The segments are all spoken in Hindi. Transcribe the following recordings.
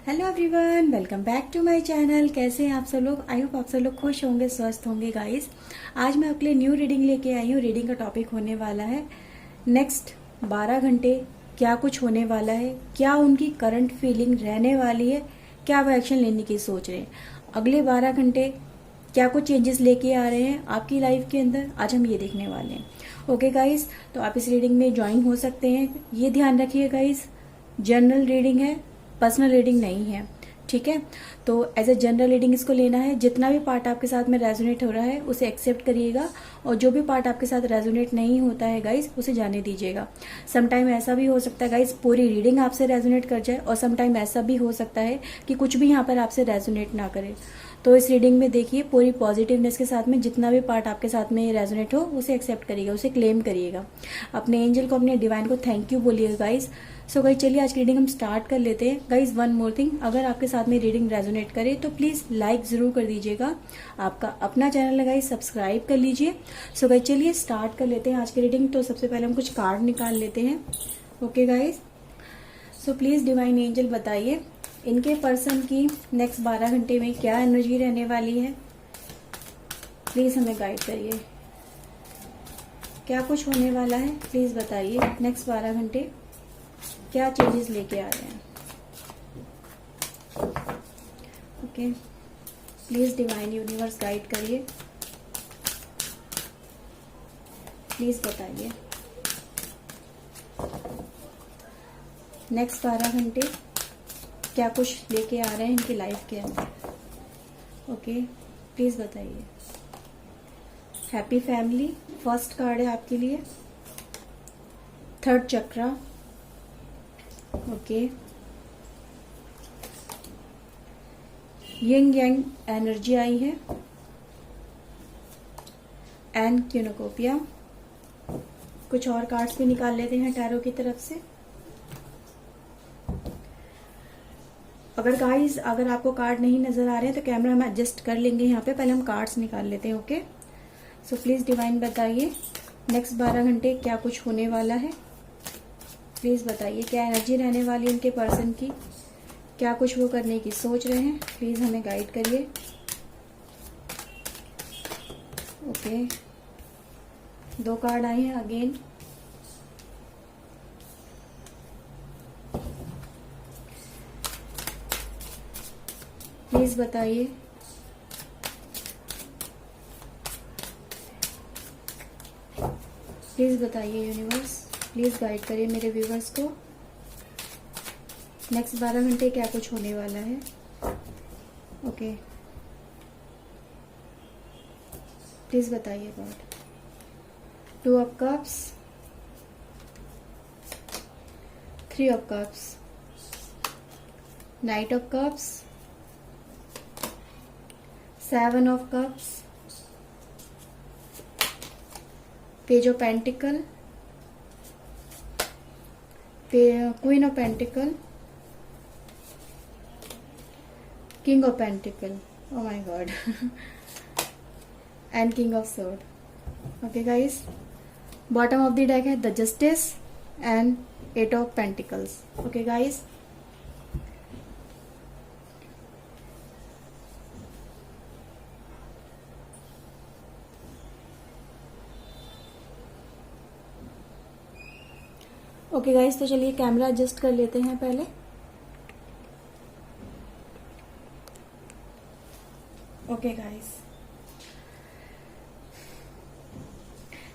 Hello everyone, welcome back to my channel. कैसे हैं आप सब लोग? आई होप आप सब लोग खुश होंगे, स्वस्थ होंगे। गाइस, आज मैं आपके लिए न्यू रीडिंग लेके आई हूँ। रीडिंग का टॉपिक होने वाला है नेक्स्ट 12 घंटे क्या कुछ होने वाला है, क्या उनकी करंट फीलिंग रहने वाली है, क्या वो एक्शन लेने की सोच रहे हैं, अगले 12 घंटे क्या कुछ चेंजेस लेके आ रहे हैं आपकी लाइफ के अंदर। आज हम ये देखने वाले हैं। ओके गाइस, तो आप इस रीडिंग में ज्वाइन हो सकते हैं। ये ध्यान रखिए गाइस, जनरल रीडिंग है, पर्सनल रीडिंग नहीं है, ठीक है? तो एज ए जनरल रीडिंग इसको लेना है। जितना भी पार्ट आपके साथ में रेजोनेट हो रहा है उसे एक्सेप्ट करिएगा, और जो भी पार्ट आपके साथ रेजोनेट नहीं होता है गाइस उसे जाने दीजिएगा। समटाइम ऐसा भी हो सकता है गाइस पूरी रीडिंग आपसे रेजोनेट कर जाए, और समटाइम ऐसा भी हो सकता है कि कुछ भी यहाँ पर आपसे रेजोनेट ना करे। तो इस रीडिंग में देखिए पूरी पॉजिटिवनेस के साथ में जितना भी पार्ट आपके साथ में रेजोनेट हो उसे एक्सेप्ट करिएगा, उसे क्लेम करिएगा। अपने एंजल को, अपने डिवाइन को थैंक यू बोलिएगा गाइस। सो गाइस, चलिए आज की रीडिंग हम स्टार्ट कर लेते हैं। गाइस, वन मोर थिंग, अगर आपके साथ में रीडिंग रेजोनेट करे तो प्लीज लाइक जरूर कर दीजिएगा। आपका अपना चैनल है गाइस, सब्सक्राइब कर लीजिए। सो गाइस, चलिए स्टार्ट कर लेते हैं आज की रीडिंग। तो सबसे पहले हम कुछ कार्ड निकाल लेते हैं। Okay guys, so please divine angel बताइए इनके पर्सन की नेक्स्ट 12 घंटे में क्या एनर्जी रहने वाली है। प्लीज हमें गाइड करिए, क्या कुछ होने वाला है। प्लीज बताइए नेक्स्ट 12 घंटे क्या चेंजेस लेके आ रहे हैं। Okay, please divine universe guide करिए, प्लीज बताइए नेक्स्ट 12 घंटे क्या कुछ लेके आ रहे हैं इनकी लाइफ के अंदर। ओके, प्लीज बताइए। हैप्पी फैमिली फर्स्ट कार्ड है आपके लिए, थर्ड चक्रा। ओके, यिंग यांग एनर्जी आई है, एंड क्यूनोकोपिया। कुछ और कार्ड्स भी निकाल लेते हैं टैरो की तरफ से। अगर आपको कार्ड नहीं नजर आ रहे हैं तो कैमरा हम एडजस्ट कर लेंगे यहाँ पे। पहले हम कार्ड्स निकाल लेते हैं। ओके, सो प्लीज डिवाइन बताइए नेक्स्ट 12 घंटे क्या कुछ होने वाला है। प्लीज बताइए क्या एनर्जी रहने वाली है इनके पर्सन की, क्या कुछ वो करने की सोच रहे हैं। प्लीज हमें गाइड करिए। ओके, 2 कार्ड आए हैं अगेन। प्लीज बताइए प्लीज बताइए यूनिवर्स, प्लीज गाइड करिए मेरे व्यूवर्स को नेक्स्ट 12 घंटे क्या कुछ होने वाला है। ओके, प्लीज बताइए God. 2 of cups, 3 of cups, knight of cups, 7 of cups, page of pentacle, queen of pentacle, king of pentacle, oh my God, and king of sword. Okay guys, bottom of the deck है the justice and 8 of pentacles. Okay guys, okay guys, तो चलिए कैमरा एडजस्ट कर लेते हैं पहले। ओके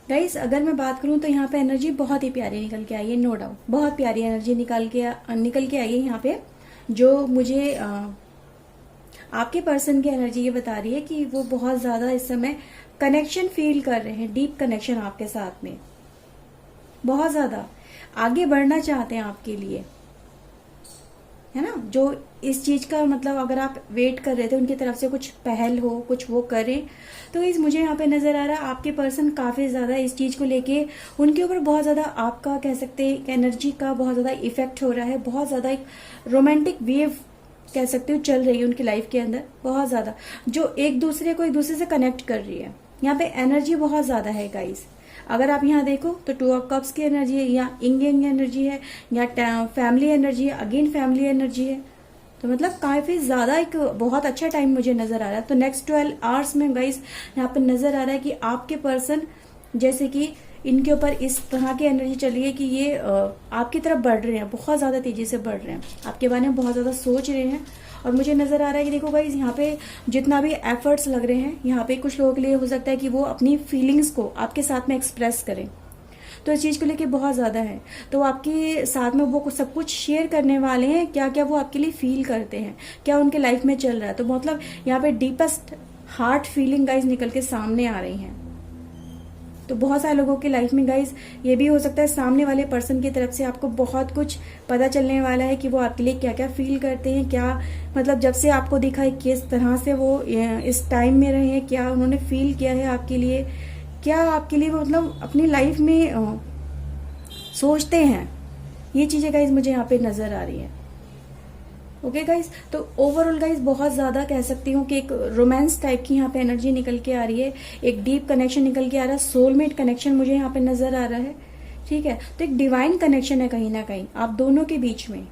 गाइस, अगर मैं बात करूं तो यहाँ पे एनर्जी बहुत ही प्यारी निकल के आई है, नो डाउट बहुत प्यारी एनर्जी निकल के आई है यहाँ पे। जो मुझे आपके पर्सन की एनर्जी ये बता रही है कि वो बहुत ज्यादा इस समय कनेक्शन फील कर रहे हैं, डीप कनेक्शन आपके साथ में, बहुत ज्यादा आगे बढ़ना चाहते हैं आपके लिए, है ना। जो इस चीज का मतलब अगर आप वेट कर रहे थे उनकी तरफ से कुछ पहल हो, कुछ वो करें, तो इस मुझे यहाँ पे नजर आ रहा है आपके पर्सन काफी ज्यादा इस चीज को लेके उनके ऊपर बहुत ज्यादा आपका कह सकते हैं एनर्जी का बहुत ज्यादा इफेक्ट हो रहा है। बहुत ज्यादा एक रोमांटिक वेव कह सकते हो चल रही है उनकी लाइफ के अंदर, बहुत ज्यादा, जो एक दूसरे से कनेक्ट कर रही है। यहाँ पे एनर्जी बहुत ज्यादा है गाइस। अगर आप यहाँ देखो तो 2 ऑफ कप्स की एनर्जी है, या इंग एनर्जी है, या फैमिली एनर्जी है, अगेन फैमिली एनर्जी है। तो मतलब काफी ज्यादा एक बहुत अच्छा टाइम मुझे नजर आ रहा है। तो नेक्स्ट 12 आवर्स में गाइस यहाँ पे नजर आ रहा है कि आपके पर्सन जैसे कि इनके ऊपर इस तरह की एनर्जी चल रही है कि ये आपकी तरफ बढ़ रहे हैं, बहुत ज्यादा तेजी से बढ़ रहे हैं, आपके बारे में बहुत ज्यादा सोच रहे हैं। और मुझे नजर आ रहा है कि देखो गाइस यहाँ पे जितना भी एफर्ट्स लग रहे हैं, यहाँ पे कुछ लोगों के लिए हो सकता है कि वो अपनी फीलिंग्स को आपके साथ में एक्सप्रेस करें, तो इस चीज को लेके बहुत ज्यादा है। तो आपके साथ में वो सब कुछ शेयर करने वाले हैं, क्या क्या वो आपके लिए फील करते हैं, क्या उनके लाइफ में चल रहा है। तो मतलब यहाँ पे डीपेस्ट हार्ट फीलिंग गाइज निकल के सामने आ रही हैं। तो बहुत सारे लोगों की लाइफ में गाइज ये भी हो सकता है सामने वाले पर्सन की तरफ से आपको बहुत कुछ पता चलने वाला है कि वो आपके लिए क्या क्या फील करते हैं, क्या मतलब जब से आपको दिखा है किस तरह से वो इस टाइम में रहे हैं, क्या उन्होंने फील किया है आपके लिए, क्या आपके लिए वो मतलब अपनी लाइफ में सोचते हैं। ये चीजें गाइज मुझे यहाँ पे नजर आ रही है। ओके गाइज, तो ओवरऑल गाइज बहुत ज्यादा कह सकती हूँ कि एक रोमांस टाइप की यहाँ पे एनर्जी निकल के आ रही है, एक डीप कनेक्शन निकल के आ रहा है, सोलमेट कनेक्शन मुझे यहाँ पे नजर आ रहा है। ठीक है, तो एक डिवाइन कनेक्शन है कहीं ना कहीं आप दोनों के बीच में।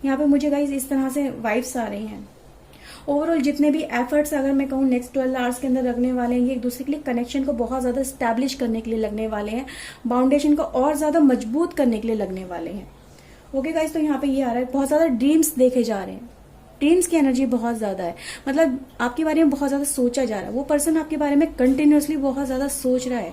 यहाँ पे मुझे गाइज इस तरह से वाइब्स आ रही हैं। ओवरऑल जितने भी एफर्ट्स अगर मैं कहूँ नेक्स्ट 12 आवर्स के अंदर लगने वाले हैं, ये एक दूसरे के लिए कनेक्शन को बहुत ज्यादा स्टैब्लिश करने के लिए लगने वाले हैं, बाउंडेशन को और ज्यादा मजबूत करने के लिए लगने वाले हैं। ओके गाइस, तो यहाँ पे ये आ रहा है बहुत ज्यादा ड्रीम्स देखे जा रहे हैं, ड्रीम्स की एनर्जी बहुत ज्यादा है, मतलब आपके बारे में बहुत ज्यादा सोचा जा रहा है, वो पर्सन आपके बारे में कंटिन्यूअसली बहुत ज्यादा सोच रहा है।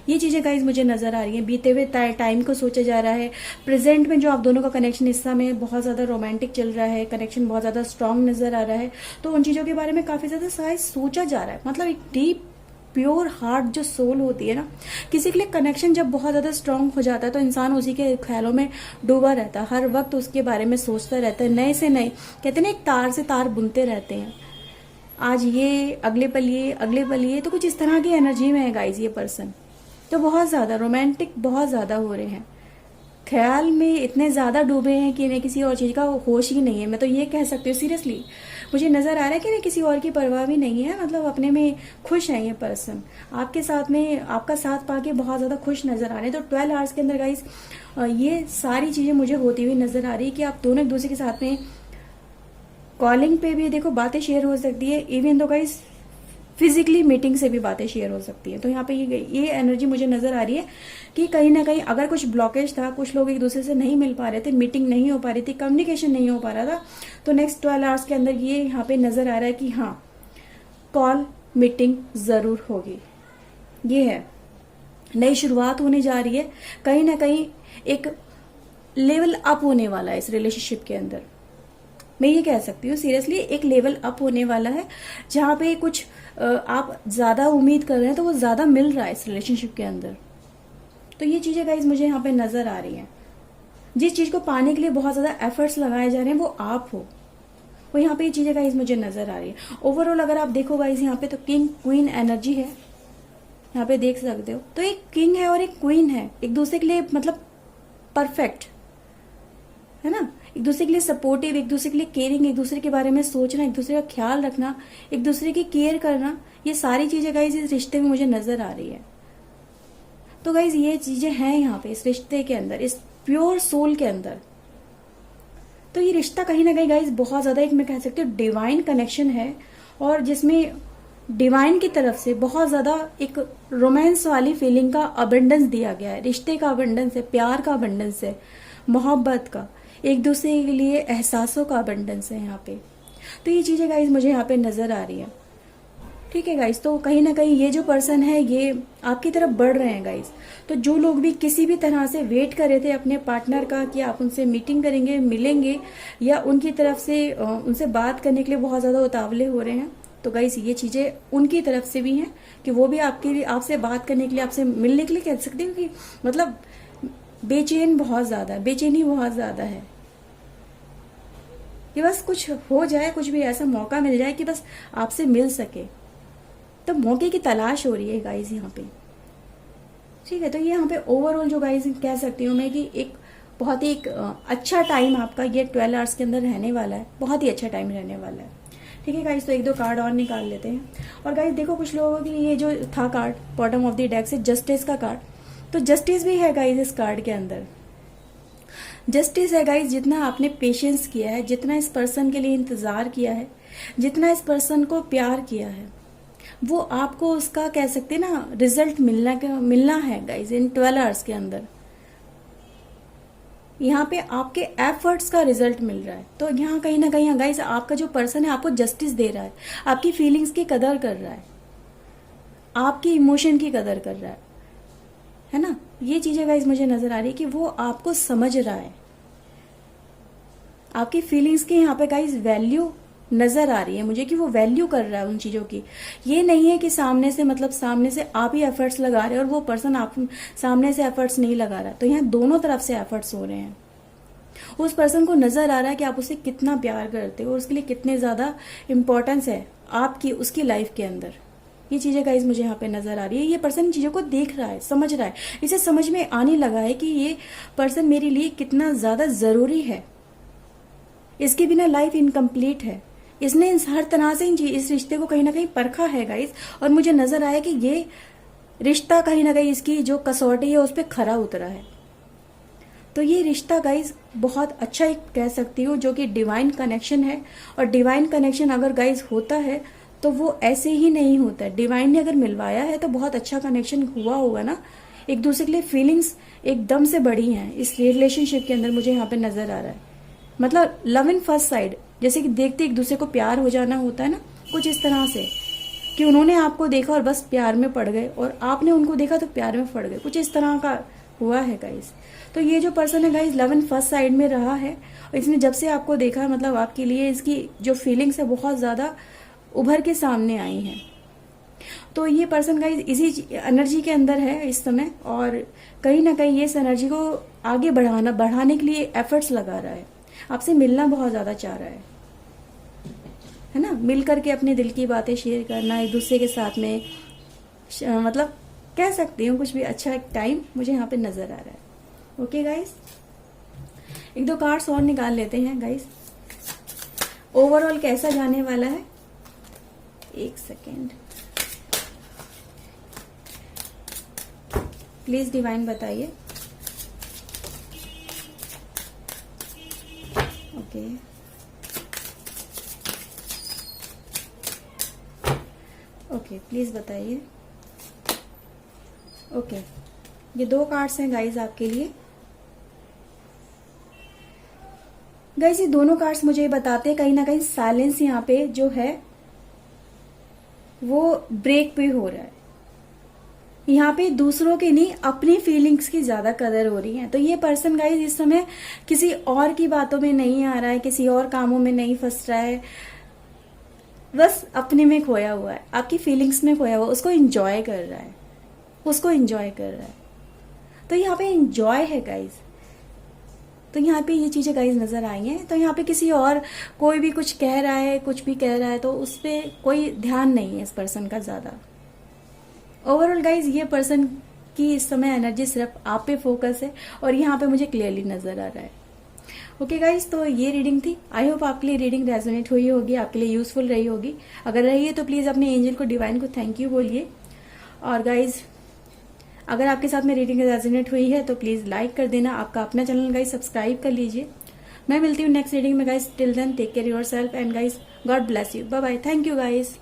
ये चीजें गाइज मुझे नजर आ रही हैं, बीते हुए टाइम को सोचा जा रहा है, प्रेजेंट में जो आप दोनों का कनेक्शन इस समय बहुत ज्यादा रोमांटिक चल रहा है, कनेक्शन बहुत ज्यादा स्ट्रांग नजर आ रहा है, तो उन चीजों के बारे में काफी ज्यादा शायद सोचा जा रहा है। मतलब एक डीप प्योर हार्ट जो सोल होती है ना, किसी के लिए कनेक्शन जब बहुत ज्यादा स्ट्रांग हो जाता है तो इंसान उसी के ख्यालों में डूबा रहता है, हर वक्त उसके बारे में सोचता रहता है, नए से नए कहते ना एक तार से तार बुनते रहते हैं, आज ये अगले पल ये अगले पल ये, तो कुछ इस तरह की एनर्जी में है गाइज ये पर्सन। तो बहुत ज्यादा रोमांटिक बहुत ज्यादा हो रहे हैं, ख्याल में इतने ज्यादा डूबे हैं कि इन्हें किसी और चीज का होश ही नहीं है। मैं तो ये कह सकती हूँ सीरियसली, मुझे नजर आ रहा है कि इन्हें किसी और की परवाह भी नहीं है, मतलब अपने में खुश है ये पर्सन, आपके साथ में आपका साथ पाके बहुत ज्यादा खुश नजर आ रहे हैं। तो 12 आवर्स के अंदर गाइस ये सारी चीजें मुझे होती हुई नजर आ रही है कि आप दोनों एक दूसरे के साथ में कॉलिंग पे भी देखो बातें शेयर हो सकती है, इवन तो गाइस फिजिकली मीटिंग से भी बातें शेयर हो सकती है। तो यहाँ पे ये एनर्जी मुझे नजर आ रही है कि कहीं ना कहीं अगर कुछ ब्लॉकेज था, कुछ लोग एक दूसरे से नहीं मिल पा रहे थे, मीटिंग नहीं हो पा रही थी, कम्युनिकेशन नहीं हो पा रहा था, तो नेक्स्ट 12 आवर्स के अंदर ये यहाँ पे नजर आ रहा है कि हाँ कॉल मीटिंग जरूर होगी। ये है नई शुरुआत होने जा रही है, कहीं ना कहीं एक लेवल अप होने वाला है इस रिलेशनशिप के अंदर। मैं ये कह सकती हूँ सीरियसली एक लेवल अप होने वाला है, जहां पे कुछ आप ज्यादा उम्मीद कर रहे हैं तो वो ज्यादा मिल रहा है इस रिलेशनशिप के अंदर। तो ये चीजें गाइज मुझे यहाँ पे नजर आ रही हैं। जिस चीज को पाने के लिए बहुत ज्यादा एफर्ट्स लगाए जा रहे हैं वो आप हो, वो यहाँ पे ये चीजें गाइज मुझे नजर आ रही है। ओवरऑल अगर आप देखो गाइज यहाँ पे तो किंग क्वीन एनर्जी है, यहाँ पे देख सकते हो। तो एक किंग है और एक क्वीन है, एक दूसरे के लिए मतलब परफेक्ट है ना, एक दूसरे के लिए सपोर्टिव, एक दूसरे के लिए केयरिंग, एक दूसरे के बारे में सोचना, एक दूसरे का ख्याल रखना, एक दूसरे की केयर करना, ये सारी चीजें गाइज इस रिश्ते में मुझे नजर आ रही है। तो गाइज ये चीजें हैं यहाँ पे इस रिश्ते के अंदर, इस प्योर सोल के अंदर। तो ये रिश्ता कहीं ना कहीं गाइज बहुत ज्यादा एक मैं कह सकती हूँ डिवाइन कनेक्शन है, और जिसमें डिवाइन की तरफ से बहुत ज्यादा एक रोमांस वाली फीलिंग का अबंडेंस दिया गया है, रिश्ते का अबंडेंस है, प्यार का अबंडेंस है, मोहब्बत का, एक दूसरे के लिए एहसासों का अबंडेंस है यहाँ पे। तो ये चीजें गाइज मुझे यहाँ पे नजर आ रही है। ठीक है गाइज, तो कहीं ना कहीं ये जो पर्सन है ये आपकी तरफ बढ़ रहे हैं गाइज। तो जो लोग भी किसी भी तरह से वेट कर रहे थे अपने पार्टनर का कि आप उनसे मीटिंग करेंगे, मिलेंगे, या उनकी तरफ से उनसे बात करने के लिए बहुत ज्यादा उतावले हो रहे हैं, तो गाइज ये चीजें उनकी तरफ से भी हैं कि वो भी आपके लिए, आपसे बात करने के लिए, आपसे मिलने के लिए कह सकते हैं कि मतलब बेचैन बहुत ज्यादा है, बेचैनी बहुत ज्यादा है कि बस कुछ हो जाए, कुछ भी ऐसा मौका मिल जाए कि बस आपसे मिल सके। तो मौके की तलाश हो रही है गाइज यहाँ पे। ठीक है, तो ये यहाँ पे ओवरऑल जो गाइज कह सकती हूँ मैं कि एक बहुत ही अच्छा टाइम आपका ये 12 आवर्स के अंदर रहने वाला है, बहुत ही अच्छा टाइम रहने वाला है। ठीक है गाइज, तो एक दो कार्ड और निकाल लेते हैं। और गाइज देखो कुछ लोगों की ये जो था card bottom of the deck से जस्टिस का कार्ड, तो जस्टिस भी है गाइज इस कार्ड के अंदर। जस्टिस है गाइस, जितना आपने पेशेंस किया है, जितना इस पर्सन के लिए इंतजार किया है, जितना इस पर्सन को प्यार किया है, वो आपको उसका कह सकते हैं ना रिजल्ट मिलना है गाइस इन 12 आवर्स के अंदर। यहाँ पे आपके एफर्ट्स का रिजल्ट मिल रहा है। तो यहाँ कहीं ना कहीं गाइस आपका जो पर्सन है आपको जस्टिस दे रहा है, आपकी फीलिंग्स की कदर कर रहा है, आपकी इमोशन की कदर कर रहा है ना। ये चीजें गाइस मुझे नजर आ रही है कि वो आपको समझ रहा है, आपकी फीलिंग्स की यहाँ पे गाइस वैल्यू नजर आ रही है मुझे कि वो वैल्यू कर रहा है उन चीजों की। ये नहीं है कि सामने से आप ही एफर्ट्स लगा रहे हैं और वो पर्सन आप सामने से एफर्ट्स नहीं लगा रहा। तो यहाँ दोनों तरफ से एफर्ट्स हो रहे हैं। उस पर्सन को नजर आ रहा है कि आप उसे कितना प्यार करते हो और उसके लिए कितने ज्यादा इंपॉर्टेंस है आपकी उसकी लाइफ के अंदर। ये चीजें गाइज मुझे यहाँ पे नजर आ रही है। ये पर्सन इन चीजों को देख रहा है, समझ रहा है, इसे समझ में आने लगा है कि ये पर्सन मेरे लिए कितना ज्यादा जरूरी है, इसके बिना लाइफ इनकम्प्लीट है। इसने हर तरह से इस रिश्ते को कहीं ना कहीं परखा है गाइस, और मुझे नजर आया कि ये रिश्ता कहीं ना कहीं इसकी जो कसौटी है उस पर खरा उतरा है। तो ये रिश्ता गाइस बहुत अच्छा एक कह सकती हूँ जो कि डिवाइन कनेक्शन है। और डिवाइन कनेक्शन अगर गाइस होता है तो वो ऐसे ही नहीं होता है। डिवाइन ने अगर मिलवाया है तो बहुत अच्छा कनेक्शन हुआ होगा ना। एक दूसरे के लिए फीलिंग्स एकदम से बढ़ी हैं इस रिलेशनशिप के अंदर, मुझे यहाँ पे नजर आ रहा है। मतलब लव इन फर्स्ट साइड, जैसे कि देखते एक दूसरे को प्यार हो जाना होता है ना, कुछ इस तरह से कि उन्होंने आपको देखा और बस प्यार में पड़ गए और आपने उनको देखा तो प्यार में पड़ गए, कुछ इस तरह का हुआ है गाइस। तो ये जो पर्सन है guys love in first side में रहा है और इसने जब से आपको देखा मतलब आपके लिए इसकी जो फीलिंग्स है बहुत ज्यादा उभर के सामने आई हैं। तो ये पर्सन गाइस इसी एनर्जी के अंदर है इस समय और कहीं ना कहीं ये इस एनर्जी को आगे बढ़ाने के लिए एफर्ट्स लगा रहा है, आपसे मिलना बहुत ज्यादा चाह रहा है ना। मिल करके अपने दिल की बातें शेयर करना एक दूसरे के साथ में, मतलब कह सकती हूँ कुछ भी अच्छा एक टाइम मुझे यहाँ पे नजर आ रहा है। ओके गाइस, एक दो कार्ड्स और निकाल लेते हैं गाइस, ओवरऑल कैसा जाने वाला है। एक सेकेंड प्लीज डिवाइन बताइए। ओके प्लीज बताइए। ओके ये 2 कार्ड्स हैं गाइज आपके लिए। गाइज ये दोनों कार्ड्स मुझे ये बताते हैं कहीं ना कहीं साइलेंस यहाँ पे जो है वो ब्रेक पे हो रहा है। यहाँ पे दूसरों की नहीं अपनी फीलिंग्स की ज्यादा कदर हो रही है। तो ये पर्सन गाइज इस समय किसी और की बातों में नहीं आ रहा है, किसी और कामों में नहीं फंस रहा है, बस अपने में खोया हुआ है, आपकी फीलिंग्स में खोया हुआ, उसको एंजॉय कर रहा है, उसको एंजॉय कर रहा है। तो यहाँ पे एंजॉय है गाइज। तो यहाँ पे ये चीजें गाइज नजर आई हैं। तो यहाँ पे किसी और कोई भी कुछ कह रहा है, कुछ भी कह रहा है तो उस पर कोई ध्यान नहीं है इस पर्सन का ज्यादा। ओवरऑल गाइज ये पर्सन की इस समय एनर्जी सिर्फ आप पे फोकस है और यहाँ पे मुझे क्लियरली नजर आ रहा है। ओके गाइज, तो ये रीडिंग थी। आई होप आपके लिए रीडिंग रेजोनेट हुई होगी, आपके लिए यूजफुल रही होगी। अगर रही है तो प्लीज अपने एंजल को, डिवाइन को थैंक यू बोलिए। और गाइज अगर आपके साथ में रीडिंग रेजोनेट हुई है तो प्लीज लाइक कर देना, आपका अपना चैनल गाइज सब्सक्राइब कर लीजिए। मैं मिलती हूँ नेक्स्ट रीडिंग में guys. Till then take care yourself and guys God bless you. Bye bye. Thank you guys.